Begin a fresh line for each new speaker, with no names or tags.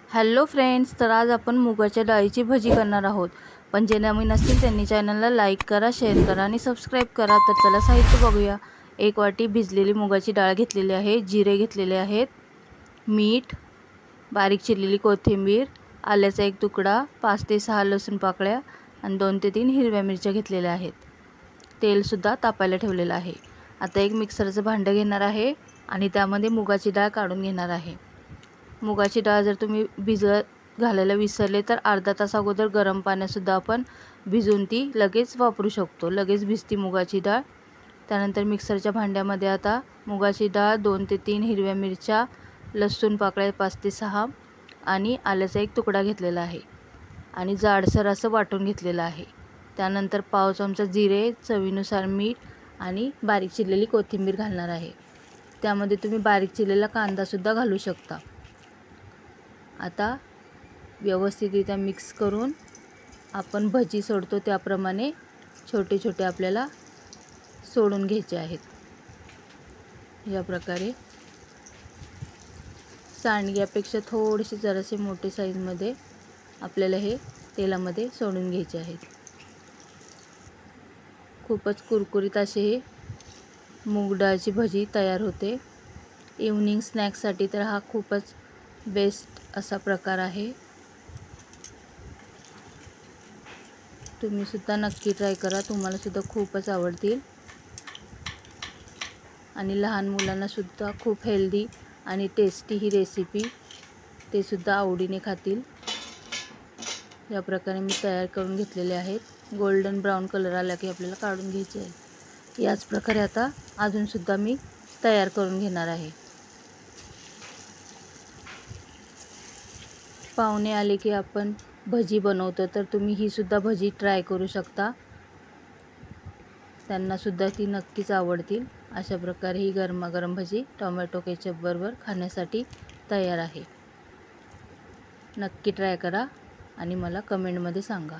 Hello friends, तर आज आपण मुगाच्या डाळीची भजी करणार आहोत। पण जे नवीन असतील त्यांनी चॅनलला लाईक करा, शेअर करा आणि सबस्क्राईब करा। तर चला साहित्य बघूया। 1 वाटी भिजलेली मुगाची डाळ घेतलेली आहे, जिरे घेतलेले आहेत, मीठ, बारीक चिरलेली कोथिंबीर, आल्याचा 1 तुकडा, 5 ते 6 लसूण पाकळ्या आणि 2 ते 3 हिरव्या मिरच्या घेतलेल्या आहेत। तेल सुद्धा तापायला ठेवलेलं आहे। आता एक मिक्सरचं भांडं घेणार आहे आणि त्यामध्ये मुगाची डाळ काढून घेणार आहे। मुगाची डाळ जर तुम्ही भिजत घालायला विसरले तर अर्धा तास अगोदर गरम पाण्यात सुद्धा आपण भिजवून ती लगेच वापरू शकतो। लगेच भिजती मुगाची डाळ। त्यानंतर मिक्सरच्या भांड्यामध्ये आता मुगाची डाळ, 2 ते 3 हिरव्या मिरच्या, लसूण पाकळ्या 5 ते 6 आणि आल्याचा 1 तुकडा घेतलेला आहे आणि जाडसर असं वाटून घेतलेलं आहे। त्यानंतर पाव चमचा जिरे, चवीनुसार मीठ आणि बारीक चिरलेली कोथिंबीर घालणार आहे। त्यामध्ये तुम्ही बारीक चिरलेला कांदा सुद्धा घालू शकता। आता व्यवस्थितरित्या मिक्स करून आपण भजी सोडतो त्याप्रमाणे छोटे छोटे आपल्याला सोडून घ्यायचे आहेत। या प्रकारे सांडग्यापेक्षा थोडेसे जरासे मोठे साईजमध्ये आपल्याला हे तेलामध्ये सोडून घ्यायचे आहेत। खूपच कुरकुरीत असे हे मूग डाळची भजी तयार होते। इव्हनिंग स्नॅक्ससाठी तर हा खूपच बेस्ट असा प्रकार आहे। तुम्ही सुद्धा नक्की ट्राय करा, तुम्हाला सुद्धा खूपच आवडतील आणि लहान मुलांना सुद्धा खूप हेल्दी आणि टेस्टी ही रेसिपी ते सुद्धा आवडीने खातील। या प्रकारे मी तयार करून घेतलेले आहेत। गोल्डन ब्राउन कलर आला की आपल्याला काढून घ्यायचे आहे। याच प्रकारे आता अजून सुद्धा मी तयार करून घेणार आहे। पाहुणे आले की आपण भजी बनवतो, तर तुम्ही ही सुद्धा भजी ट्राय करू शकता। त्यांना सुद्धा ती नक्कीच आवडतील। अशा प्रकारे ही गरमागरम भजी टोमॅटो केचप बरोबर खाण्यासाठी तयार आहे। नक्की ट्राय करा आणि मला कमेंटमध्ये सांगा।